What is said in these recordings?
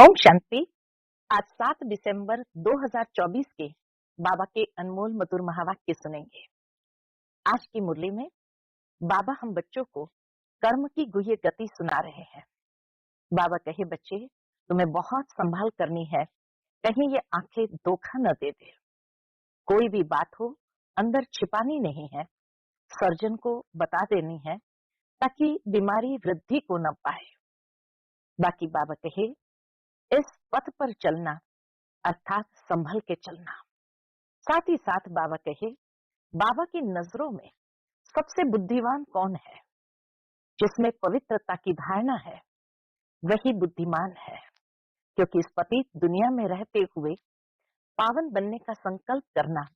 ओम शांति। आज 7 दिसंबर 2024 के बाबा के अनमोल मधुर महावाक्य सुनेंगे। आज की मुरली में बाबा हम बच्चों को कर्म की गुह्य गति सुना रहे हैं। बाबा कहे, बच्चे तुम्हें बहुत संभाल करनी है, कहीं ये आंखें धोखा न दे दे। कोई भी बात हो अंदर छिपानी नहीं है, सर्जन को बता देनी है ताकि बीमारी वृद्धि को न पाए। बाकी बाबा कहे, इस पथ पर चलना अर्थात संभल के चलना। साथ ही साथ बाबा कहे, बाबा की नजरों में सबसे बुद्धिमान कौन है? जिसमें पवित्रता की धारणा है वही बुद्धिमान है, क्योंकि इस पतित दुनिया में रहते हुए पावन बनने का संकल्प करना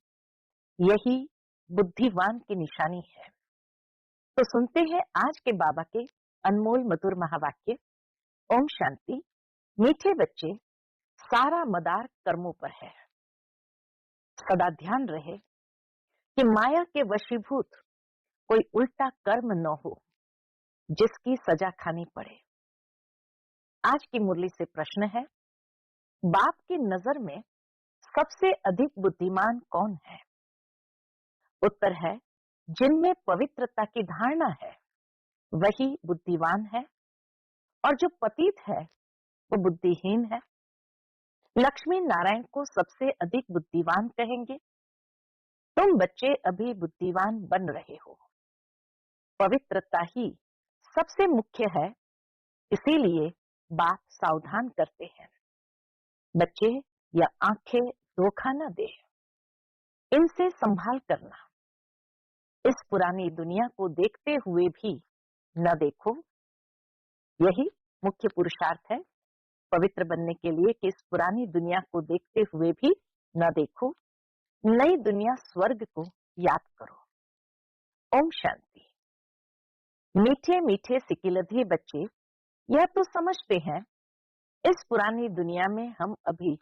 यही बुद्धिमान की निशानी है। तो सुनते हैं आज के बाबा के अनमोल मधुर महावाक्य। ओम शांति। मीठे बच्चे, सारा मदार कर्मों पर है। सदा ध्यान रहे कि माया के वशीभूत कोई उल्टा कर्म न हो जिसकी सजा खानी पड़े। आज की मुरली से प्रश्न है, बाप की नजर में सबसे अधिक बुद्धिमान कौन है? उत्तर है, जिनमें पवित्रता की धारणा है वही बुद्धिमान है, और जो पतित है वो बुद्धिहीन है। लक्ष्मी नारायण को सबसे अधिक बुद्धिमान कहेंगे। तुम बच्चे अभी बुद्धिमान बन रहे हो। पवित्रता ही सबसे मुख्य है, इसीलिए बाप सावधान करते हैं, बच्चे या आंखें धोखा न दे, इनसे संभाल करना। इस पुरानी दुनिया को देखते हुए भी न देखो। यही मुख्य पुरुषार्थ है पवित्र बनने के लिए कि इस पुरानी दुनिया को देखते हुए भी न देखो, नई दुनिया स्वर्ग को याद करो। ओम शांति। मीठे मीठे सिकिलधे बच्चे, यह तो समझते हैं इस पुरानी दुनिया में हम अभी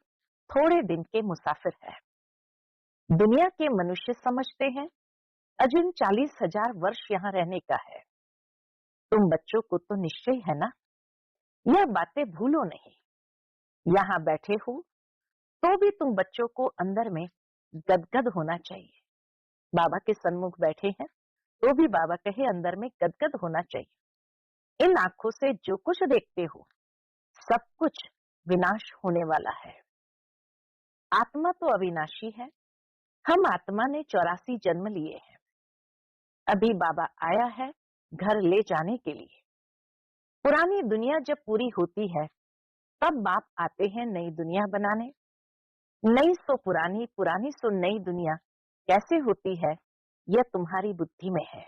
थोड़े दिन के मुसाफिर हैं। दुनिया के मनुष्य समझते हैं अजिन 40,000 वर्ष यहाँ रहने का है। तुम बच्चों को तो निश्चय है ना, यह बातें भूलो नहीं। यहाँ बैठे हो तो भी तुम बच्चों को अंदर में गदगद होना चाहिए। बाबा के सन्मुख बैठे हैं तो भी बाबा कहे अंदर में गदगद होना चाहिए। इन आंखों से जो कुछ देखते हो सब कुछ विनाश होने वाला है। आत्मा तो अविनाशी है। हम आत्मा ने 84 जन्म लिए हैं। अभी बाबा आया है घर ले जाने के लिए। पुरानी दुनिया जब पूरी होती है तब बाप आते हैं नई दुनिया बनाने। नई सो पुरानी, पुरानी सो नई दुनिया कैसे होती है यह तुम्हारी बुद्धि में है।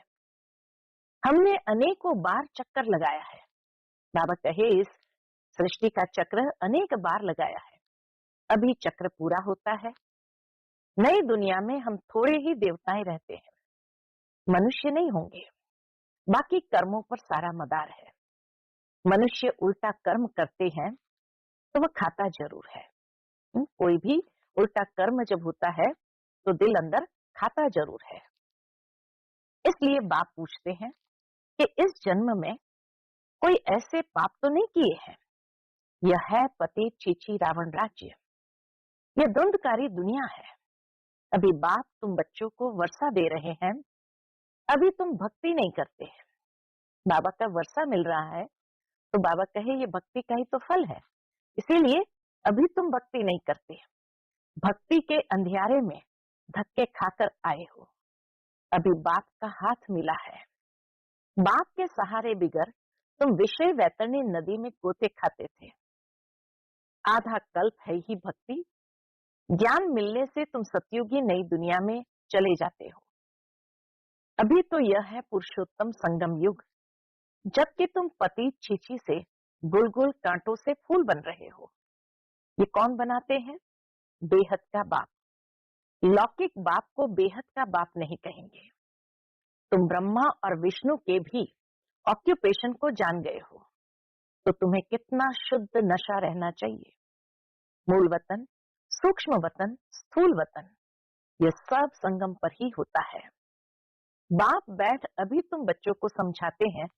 हमने अनेकों बार चक्कर लगाया है। बाबा कहे, इस सृष्टि का चक्र अनेक बार लगाया है, अभी चक्र पूरा होता है। नई दुनिया में हम थोड़े ही देवताएं रहते हैं, मनुष्य नहीं होंगे। बाकी कर्मों पर सारा मदार है। मनुष्य उल्टा कर्म करते हैं तो वह खाता जरूर है। कोई भी उल्टा कर्म जब होता है तो दिल अंदर खाता जरूर है। इसलिए बाप पूछते हैं कि इस जन्म में कोई ऐसे पाप तो नहीं किए हैं। यह है पतित चीची रावण राज्य, यह द्वंद्वकारी दुनिया है। अभी बाप तुम बच्चों को वर्षा दे रहे हैं, अभी तुम भक्ति नहीं करते हैं। बाबा का वर्षा मिल रहा है तो बाबा कहे ये भक्ति का ही तो फल है, इसीलिए अभी तुम भक्ति नहीं करते। भक्ति के अंधियारे में धक्के खाकर आए हो। अभी बाप का हाथ मिला है। बाप के सहारे बिगर तुम विषय वैतरणी नदी में गोते खाते थे। आधा कल्प है ही भक्ति। ज्ञान मिलने से तुम सतयुगी नई दुनिया में चले जाते हो। अभी तो यह है पुरुषोत्तम संगम युग, जबकि तुम पति छीछी से गुलगुल कांटों से फूल बन रहे हो। ये कौन बनाते हैं? बेहद का बाप। लौकिक बाप को बेहद का बाप नहीं कहेंगे। तुम ब्रह्मा और विष्णु के भी ऑक्यूपेशन को जान गए हो, तो तुम्हें कितना शुद्ध नशा रहना चाहिए। मूल वतन, सूक्ष्म वतन, स्थूल वतन, यह सब संगम पर ही होता है। बाप बैठ अभी तुम बच्चों को समझाते हैं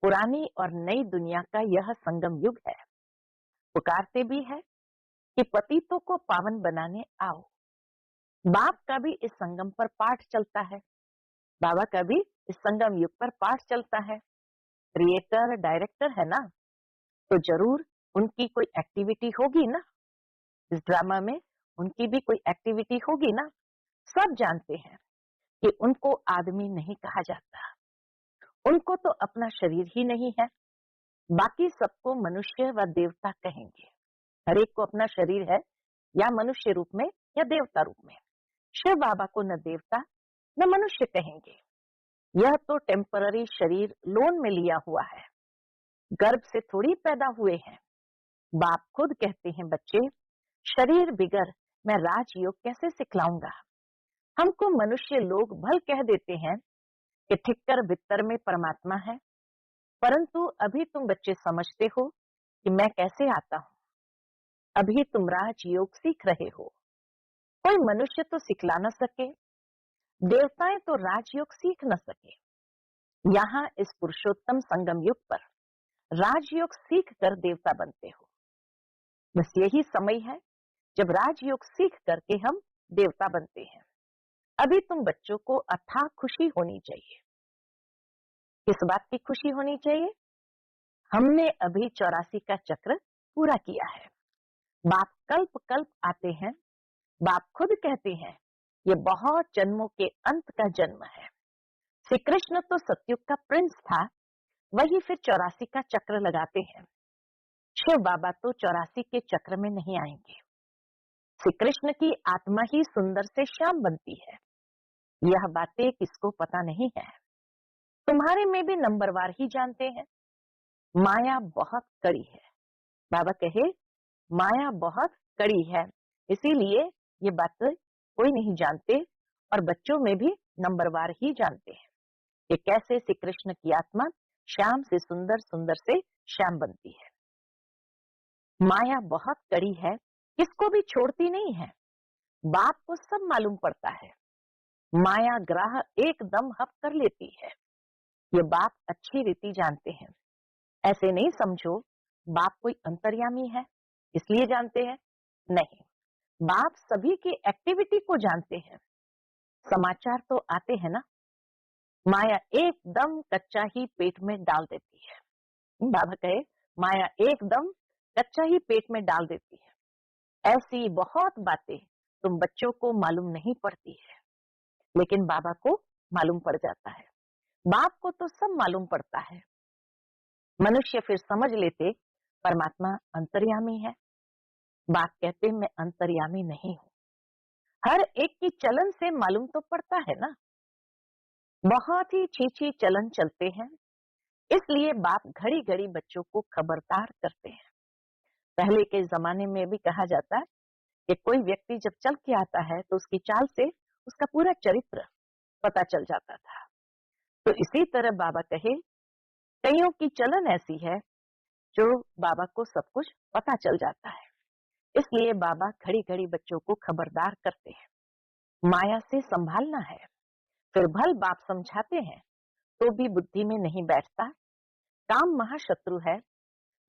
पुरानी और नई दुनिया का यह संगम युग है। पुकारते भी है कि पतितों को पावन बनाने आओ। बाप का भी इस संगम पर पाठ चलता है, बाबा का भी इस संगम युग पर पाठ चलता है। क्रिएटर डायरेक्टर है ना, तो जरूर उनकी कोई एक्टिविटी होगी ना, इस ड्रामा में उनकी भी कोई एक्टिविटी होगी ना। सब जानते हैं कि उनको आदमी नहीं कहा जाता, उनको तो अपना शरीर ही नहीं है, बाकी सबको मनुष्य व देवता कहेंगे। हर एक को अपना शरीर है, या मनुष्य रूप में या देवता रूप में। शिव बाबा को न देवता न मनुष्य कहेंगे, यह तो टेम्पररी शरीर लोन में लिया हुआ है, गर्भ से थोड़ी पैदा हुए हैं। बाप खुद कहते हैं, बच्चे शरीर बिगर मैं राजयोग कैसे सिखलाऊंगा। हमको मनुष्य लोग भल कह देते हैं कि ठिक्कर बित्तर में परमात्मा है, परंतु अभी तुम बच्चे समझते हो कि मैं कैसे आता हूँ। अभी तुम राजयोग सीख रहे हो, कोई मनुष्य तो सिखला न सके, देवताएं तो राजयोग सीख न सके। यहाँ इस पुरुषोत्तम संगम युग पर राजयोग सीख कर देवता बनते हो। बस यही समय है जब राजयोग सीख करके हम देवता बनते हैं। अभी तुम बच्चों को अथाह खुशी होनी चाहिए। किस बात की खुशी होनी चाहिए? हमने अभी 84 का चक्र पूरा किया है। बाप कल्प कल्प आते हैं, बाप खुद कहते हैं ये बहुत जन्मों के अंत का जन्म है। श्री कृष्ण तो सतयुग का प्रिंस था, वही फिर 84 का चक्र लगाते हैं। शिव बाबा तो 84 के चक्र में नहीं आएंगे। श्री कृष्ण की आत्मा ही सुंदर से श्याम बनती है, यह बातें किसको पता नहीं है। तुम्हारे में भी नंबरवार ही जानते हैं। माया बहुत कड़ी है, बाबा कहे माया बहुत कड़ी है, इसीलिए ये बात कोई नहीं जानते, और बच्चों में भी नंबरवार ही जानते हैं कि कैसे श्री कृष्ण की आत्मा श्याम से सुंदर, सुंदर से श्याम बनती है। माया बहुत कड़ी है, किसको भी छोड़ती नहीं है। बाप को सब मालूम पड़ता है, माया ग्राह एकदम हप कर लेती है, ये बाप अच्छी रीति जानते हैं। ऐसे नहीं समझो बाप कोई अंतर्यामी है इसलिए जानते हैं, नहीं, बाप सभी की एक्टिविटी को जानते हैं। समाचार तो आते हैं ना, माया एकदम कच्चा ही पेट में डाल देती है। बाबा कहे माया एकदम कच्चा ही पेट में डाल देती है। ऐसी बहुत बातें तुम बच्चों को मालूम नहीं पड़ती है, लेकिन बाबा को मालूम पड़ जाता है। बाप को तो सब मालूम पड़ता है। मनुष्य फिर समझ लेते परमात्मा अंतर्यामी है। बाप कहते मैं अंतर्यामी नहीं हूँ। हर एक की चलन से मालूम तो पड़ता है ना। बहुत ही छीछी चलन चलते हैं, इसलिए बाप घड़ी घड़ी बच्चों को खबरदार करते हैं। पहले के जमाने में भी कहा जाता है कि कोई व्यक्ति जब चल के आता है तो उसकी चाल से उसका पूरा चरित्र पता चल जाता था। तो इसी तरह बाबा कहे कईयों की चलन ऐसी है जो बाबा को सब कुछ पता चल जाता है, इसलिए बाबा घड़ी घड़ी बच्चों को खबरदार करते हैं। माया से संभालना है। फिर भल बाप समझाते हैं तो भी बुद्धि में नहीं बैठता। काम महाशत्रु है,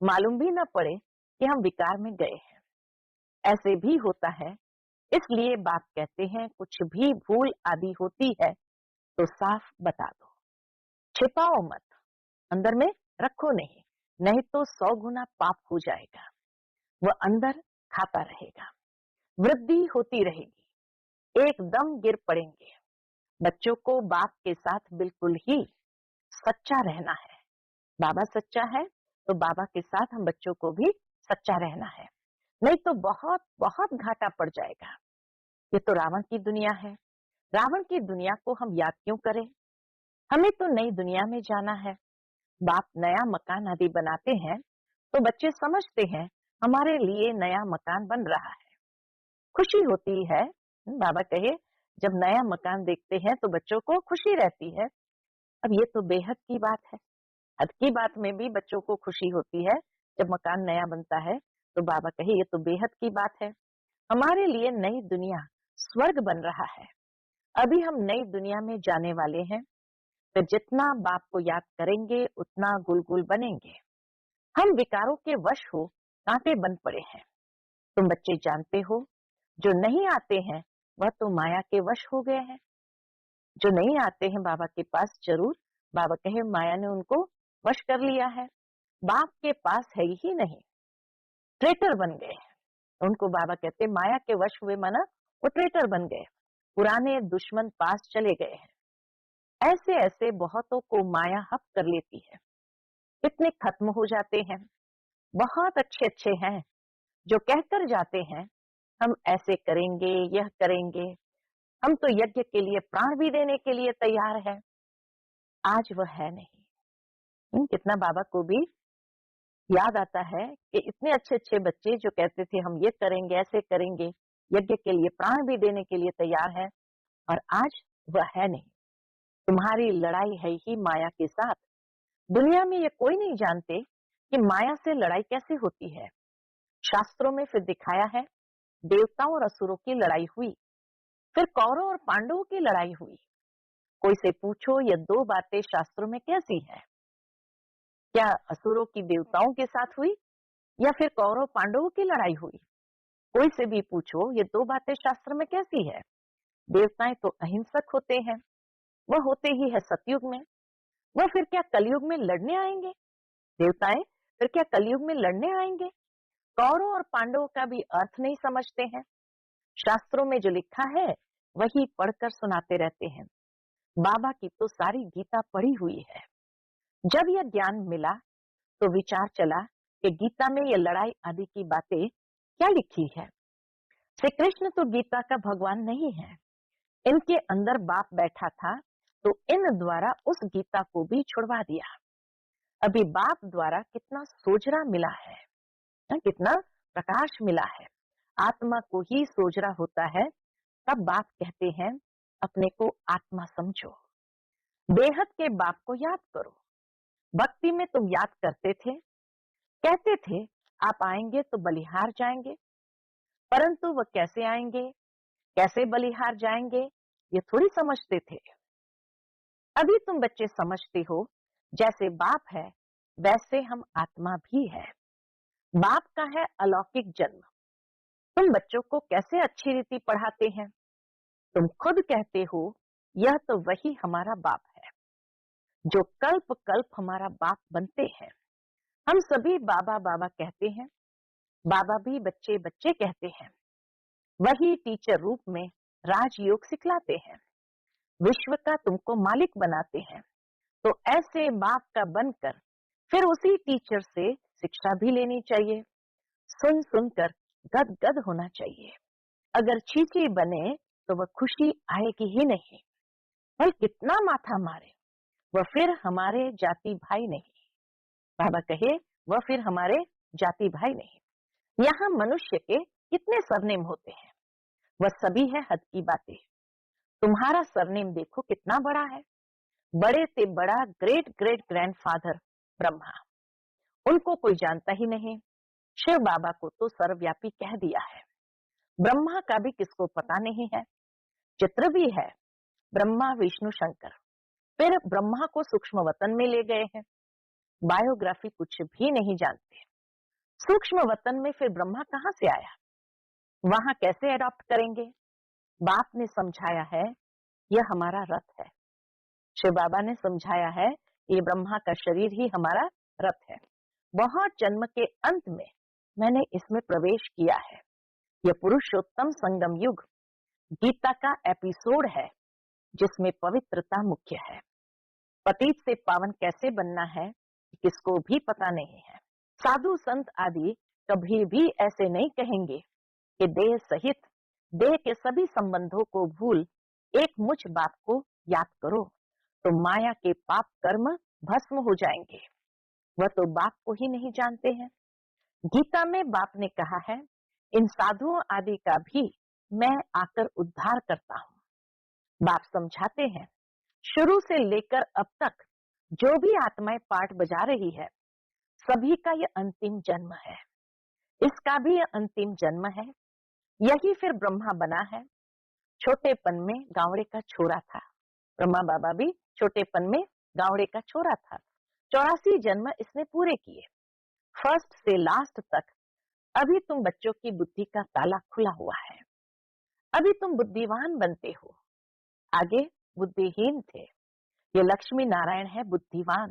मालूम भी न पड़े कि हम विकार में गए हैं। ऐसे भी होता है, इसलिए बाप कहते हैं कुछ भी भूल आदि होती है तो साफ बता दो, छिपाओ मत, अंदर में रखो नहीं, नहीं तो 100 गुना पाप हो जाएगा। वह अंदर खाता रहेगा, वृद्धि होती रहेगी, एकदम गिर पड़ेंगे। बच्चों को बाप के साथ बिल्कुल ही सच्चा रहना है। बाबा सच्चा है तो बाबा के साथ हम बच्चों को भी सच्चा रहना है, नहीं तो बहुत बहुत घाटा पड़ जाएगा। ये तो रावण की दुनिया है, रावण की दुनिया को हम याद क्यों करें। हमें तो नई दुनिया में जाना है। बाप नया मकान आदि बनाते हैं तो बच्चे समझते हैं हमारे लिए नया मकान बन रहा है, खुशी होती है। बाबा कहे जब नया मकान देखते हैं तो बच्चों को खुशी रहती है। अब ये तो बेहद की बात है, हद की बात में भी बच्चों को खुशी होती है जब मकान नया बनता है। तो बाबा कहे ये तो बेहद की बात है, हमारे लिए नई दुनिया स्वर्ग बन रहा है। अभी हम नई दुनिया में जाने वाले हैं, तो जितना बाप को याद करेंगे उतना गुलगुल बनेंगे। हम विकारों के वश हो कांटे बन पड़े हैं। तुम बच्चे जानते हो, जो नहीं आते हैं वह तो माया के वश हो गए हैं। जो नहीं आते हैं बाबा के पास, जरूर बाबा कहे माया ने उनको वश कर लिया है, बाप के पास है ही नहीं, ट्रेटर बन गए। उनको बाबा कहते माया के वश हुए, माना वो ट्रेटर बन गए, पुराने दुश्मन पास चले गए हैं। ऐसे ऐसे बहुतों को माया हप कर लेती है, कितने खत्म हो जाते हैं। बहुत अच्छे अच्छे हैं जो कहकर जाते हैं हम ऐसे करेंगे, यह करेंगे, हम तो यज्ञ के लिए प्राण भी देने के लिए तैयार है। आज वह है नहीं। कितना बाबा को भी याद आता है कि इतने अच्छे अच्छे बच्चे जो कहते थे हम ये करेंगे, ऐसे करेंगे, यज्ञ के लिए प्राण भी देने के लिए तैयार है, और आज वह है नहीं। तुम्हारी लड़ाई है ही माया के साथ। दुनिया में ये कोई नहीं जानते कि माया से लड़ाई कैसे होती है। शास्त्रों में फिर दिखाया है, देवताओं और असुरों की लड़ाई हुई, फिर कौरवों और पांडवों की लड़ाई हुई। कोई से पूछो ये दो बातें शास्त्रों में कैसी है? क्या असुरों की देवताओं के साथ हुई या फिर कौरव पांडवों की लड़ाई हुई? कोई से भी पूछो ये दो बातें शास्त्र में कैसी है? देवताएं तो अहिंसक होते हैं, वह होते ही है सतयुग में, वह फिर क्या कलयुग में लड़ने आएंगे? देवताएं फिर क्या कलयुग में लड़ने आएंगे? कौरव और पांडवों का भी अर्थ नहीं समझते हैं। शास्त्रों में जो लिखा है वही पढ़कर सुनाते रहते हैं। बाबा की तो सारी गीता पढ़ी हुई है। जब यह ज्ञान मिला तो विचार चला कि गीता में ये लड़ाई आदि की बातें क्या लिखी है। श्री कृष्ण तो गीता का भगवान नहीं है, इनके अंदर बाप बैठा था तो इन द्वारा उस गीता को भी छुड़वा दिया। अभी बाप द्वारा कितना सोजरा मिला है, कितना प्रकाश मिला है। आत्मा को ही सोजरा होता है, तब बाप कहते हैं अपने को आत्मा समझो, बेहद के बाप को याद करो। भक्ति में तुम याद करते थे, कहते थे आप आएंगे तो बलिहार जाएंगे, परंतु वह कैसे आएंगे, कैसे बलिहार जाएंगे, ये थोड़ी समझते थे। अभी तुम बच्चे समझते हो, जैसे बाप है वैसे हम आत्मा भी है। बाप का है अलौकिक जन्म। तुम बच्चों को कैसे अच्छी रीति पढ़ाते हैं? तुम खुद कहते हो यह तो वही हमारा बाप है जो कल्प कल्प हमारा बाप बनते हैं। हम सभी बाबा बाबा कहते हैं, बाबा भी बच्चे बच्चे कहते हैं। वही टीचर रूप में राजयोग सिखलाते हैं, विश्व का तुमको मालिक बनाते हैं। तो ऐसे बाप का बनकर फिर उसी टीचर से शिक्षा भी लेनी चाहिए। सुन सुनकर गद गद होना चाहिए। अगर चीची बने तो वह खुशी आएगी ही नहीं। और कितना माथा मारे, वह फिर हमारे जाति भाई नहीं। बाबा कहे वह फिर हमारे जाति भाई नहीं। यहाँ मनुष्य के कितने सरनेम होते हैं, वह सभी है हद की बातें। तुम्हारा सरनेम देखो कितना बड़ा है, बड़े से बड़ा ग्रेट ग्रेट ग्रैंडफादर ब्रह्मा, उनको कोई जानता ही नहीं। शिव बाबा को तो सर्वव्यापी कह दिया है, ब्रह्मा का भी किसको पता नहीं है। चित्र भी है, ब्रह्मा विष्णु शंकर, फिर ब्रह्मा को सूक्ष्म वतन में ले गए हैं। बायोग्राफी कुछ भी नहीं जानते। सूक्ष्म वतन में फिर ब्रह्मा कहां से आया, वहां कैसे अडॉप्ट करेंगे? बाप ने समझाया है यह हमारा रथ है। शिव बाबा ने समझाया है ये ब्रह्मा का शरीर ही हमारा रथ है। बहुत जन्म के अंत में मैंने इसमें प्रवेश किया है। यह पुरुषोत्तम संगम युग गीता का एपिसोड है जिसमें पवित्रता मुख्य है। पतित से पावन कैसे बनना है किसको भी पता नहीं है। साधु संत आदि कभी भी ऐसे नहीं कहेंगे कि देह सहित देह के सभी संबंधों को भूल एक मुझ बाप को याद करो तो माया के पाप कर्म भस्म हो जाएंगे। वह तो बाप को ही नहीं जानते हैं। गीता में बाप ने कहा है इन साधुओं आदि का भी मैं आकर उद्धार करता हूँ। बाप समझाते हैं शुरू से लेकर अब तक जो भी आत्माएं पाठ बजा रही है सभी का यह अंतिम जन्म है, इसका भी यह अंतिम जन्म है। यही फिर ब्रह्मा बना है। छोटेपन में गावड़े का छोरा था, ब्रह्मा बाबा भी छोटेपन में गावड़े का छोरा था। 84 जन्म इसने पूरे किए, फर्स्ट से लास्ट तक अभी तुम बच्चों की बुद्धि का ताला खुला हुआ है, अभी तुम बुद्धिवान बनते हो। आगे बुद्धिहीन थे। ये लक्ष्मी नारायण है बुद्धिवान।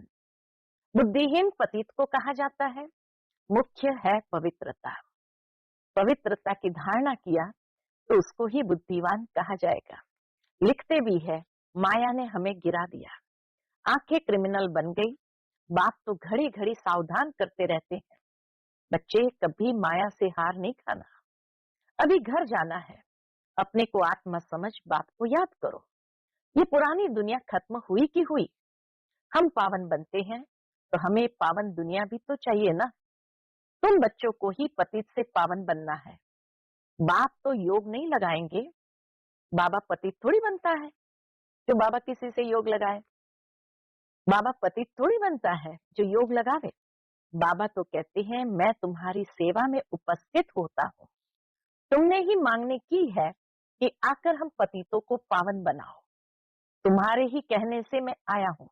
बुद्धिहीन पतित को कहा जाता है। मुख्य है पवित्रता। पवित्रता की धारणा किया तो उसको ही बुद्धिवान कहा जाएगा। लिखते भी है, माया ने हमें गिरा दिया, आंखें क्रिमिनल बन गई। बाप तो घड़ी घड़ी सावधान करते रहते हैं, बच्चे कभी माया से हार नहीं खाना। अभी घर जाना है, अपने को आत्मा समझ बाप को याद करो। ये पुरानी दुनिया खत्म हुई की हुई। हम पावन बनते हैं तो हमें पावन दुनिया भी तो चाहिए ना। तुम बच्चों को ही पतित से पावन बनना है। बाप तो योग नहीं लगाएंगे। बाबा पतित थोड़ी बनता है जो बाबा किसी से योग लगाए। बाबा पतित थोड़ी बनता है जो योग लगावे। बाबा तो कहते हैं मैं तुम्हारी सेवा में उपस्थित होता हूँ। तुमने ही मांगने की है कि आकर हम पतितों को पावन बनाओ। तुम्हारे ही कहने से मैं आया हूँ।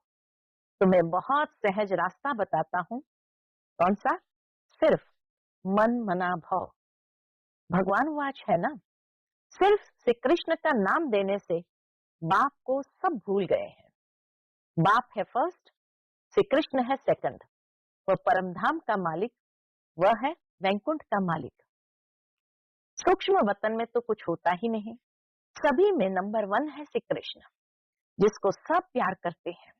तुम्हें बहुत सहज रास्ता बताता हूँ। कौन सा? सिर्फ मन मना भाव। भगवान वाच है ना। सिर्फ श्री कृष्ण का नाम देने से बाप को सब भूल गए हैं। बाप है फर्स्ट, श्री कृष्ण है सेकंड। वह परमधाम का मालिक, वह है वैकुंठ का मालिक। सूक्ष्म वतन में तो कुछ होता ही नहीं। सभी में नंबर 1 है श्री कृष्ण, जिसको सब प्यार करते हैं।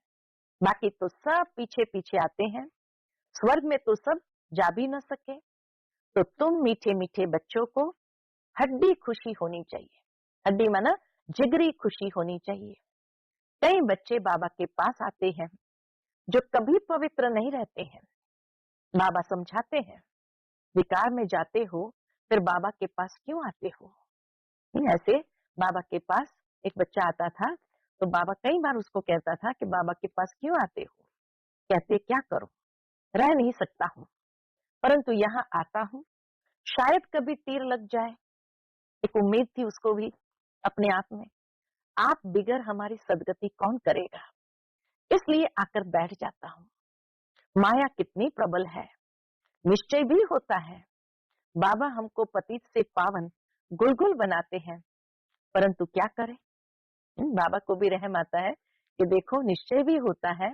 बाकी तो सब पीछे पीछे आते हैं। स्वर्ग में तो सब जा भी न सके। तो तुम मीठे मीठे बच्चों को हड्डी खुशी होनी चाहिए। हड्डी माना जिगरी खुशी होनी चाहिए। कई बच्चे बाबा के पास आते हैं जो कभी पवित्र नहीं रहते हैं। बाबा समझाते हैं, विकार में जाते हो फिर बाबा के पास क्यों आते हो। ऐसे बाबा के पास एक बच्चा आता था तो बाबा कई बार उसको कहता था कि बाबा के पास क्यों आते हो। कहते क्या करो, रह नहीं सकता हूँ, परंतु यहाँ आता हूँ, शायद कभी तीर लग जाए। एक उम्मीद थी उसको भी अपने आप में। आप बिगर हमारी सदगति कौन करेगा, इसलिए आकर बैठ जाता हूँ। माया कितनी प्रबल है। निश्चय भी होता है बाबा हमको पतित से पावन गुलगुल बनाते हैं, परंतु क्या करें। बाबा को भी रहम आता है कि देखो निश्चय भी होता है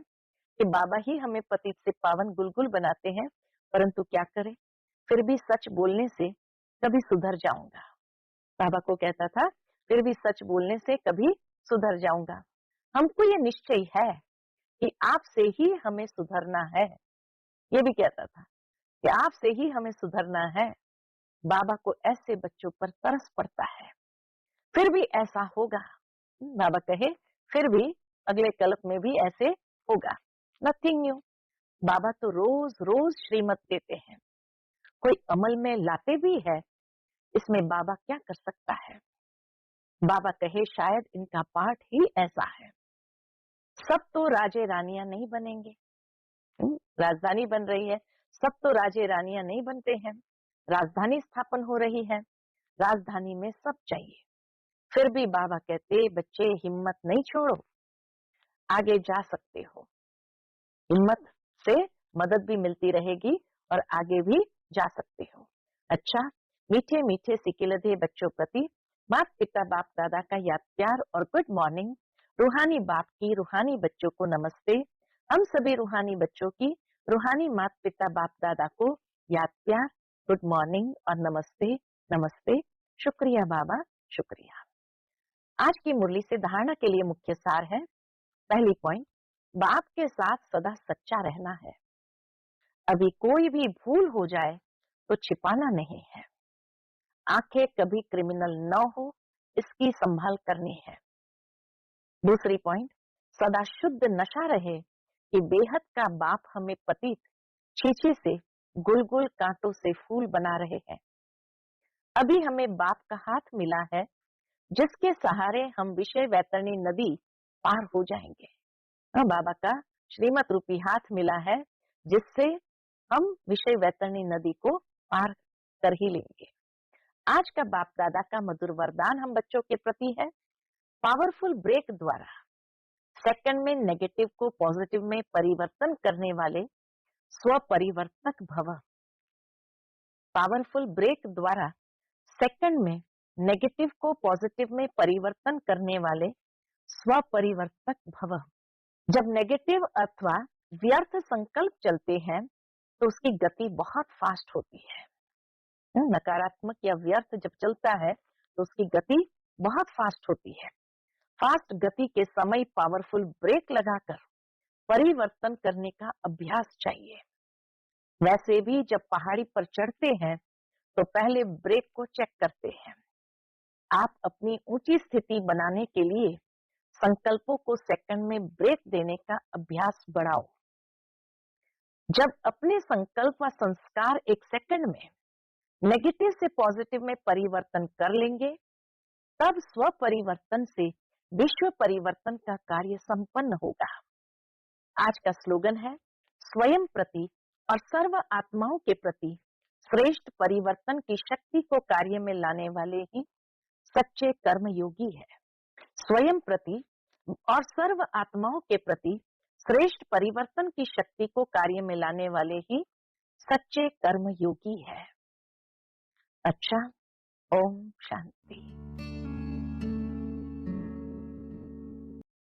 कि बाबा ही हमें पतित से पावन गुलगुल बनाते हैं, परंतु क्या करें, फिर भी सच बोलने से कभी सुधर जाऊंगा। बाबा को कहता था फिर भी सच बोलने से कभी सुधर जाऊंगा। हमको ये निश्चय है कि आपसे ही हमें सुधरना है। ये भी कहता था कि आपसे ही हमें सुधरना है। बाबा को ऐसे बच्चों पर तरस पड़ता है। फिर भी ऐसा होगा। बाबा कहे फिर भी अगले कल्प में भी ऐसे होगा। Nothing new. बाबा तो रोज रोज श्रीमत देते हैं, कोई अमल में लाते भी है। इसमें बाबा क्या कर सकता है। बाबा कहे शायद इनका पाठ ही ऐसा है। सब तो राजे रानियां नहीं बनेंगे। राजधानी बन रही है, सब तो राजे रानियां नहीं बनते हैं। राजधानी स्थापन हो रही है, राजधानी में सब चाहिए। फिर भी बाबा कहते बच्चे हिम्मत नहीं छोड़ो, आगे जा सकते हो। हिम्मत से मदद भी मिलती रहेगी और आगे भी जा सकते हो। अच्छा, मीठे मीठे सिकिलधे बच्चों प्रति माता पिता बाप दादा का याद प्यार और गुड मॉर्निंग। रूहानी बाप की रूहानी बच्चों को नमस्ते। हम सभी रूहानी बच्चों की रूहानी माता पिता बाप दादा को याद प्यार, गुड मॉर्निंग और नमस्ते नमस्ते। शुक्रिया बाबा, शुक्रिया। आज की मुरली से धारणा के लिए मुख्य सार है। पहली पॉइंट, बाप के साथ सदा सच्चा रहना है। अभी कोई भी भूल हो जाए तो छिपाना नहीं है। आंखें कभी क्रिमिनल न हो, इसकी संभाल करनी है। दूसरी पॉइंट, सदा शुद्ध नशा रहे कि बेहद का बाप हमें पतित छीछी से गुलगुल कांटों से फूल बना रहे हैं। अभी हमें बाप का हाथ मिला है जिसके सहारे हम विषय वैतरणी नदी पार हो जाएंगे। बाबा का श्रीमत रूपी हाथ मिला है जिससे हम विषय वैतरणी नदी को पार कर ही लेंगे। आज का बाप दादा का मधुर वरदान हम बच्चों के प्रति है, पावरफुल ब्रेक द्वारा सेकंड में नेगेटिव को पॉजिटिव में परिवर्तन करने वाले स्व परिवर्तक भव। पावरफुल ब्रेक द्वारा सेकंड में नेगेटिव को पॉजिटिव में परिवर्तन करने वाले स्वपरिवर्तक भव। जब नेगेटिव अथवा व्यर्थ संकल्प चलते हैं तो उसकी गति बहुत फास्ट होती है। नकारात्मक या व्यर्थ जब चलता है तो उसकी गति बहुत फास्ट होती है। फास्ट गति के समय पावरफुल ब्रेक लगाकर परिवर्तन करने का अभ्यास चाहिए। वैसे भी जब पहाड़ी पर चढ़ते हैं तो पहले ब्रेक को चेक करते हैं। आप अपनी ऊंची स्थिति बनाने के लिए संकल्पों को सेकंड में ब्रेक देने का अभ्यास बढ़ाओ। जब अपने संकल्प व संस्कार एक सेकंड में नेगेटिव से पॉजिटिव में परिवर्तन कर लेंगे, तब स्व परिवर्तन से विश्व परिवर्तन का कार्य संपन्न होगा। आज का स्लोगन है, स्वयं प्रति और सर्व आत्माओं के प्रति श्रेष्ठ परिवर्तन की शक्ति को कार्य में लाने वाले ही सच्चे कर्मयोगी है। स्वयं प्रति और सर्व आत्माओं के प्रति श्रेष्ठ परिवर्तन की शक्ति को कार्य में लाने वाले ही सच्चे कर्मयोगी है। अच्छा, ओम शांति।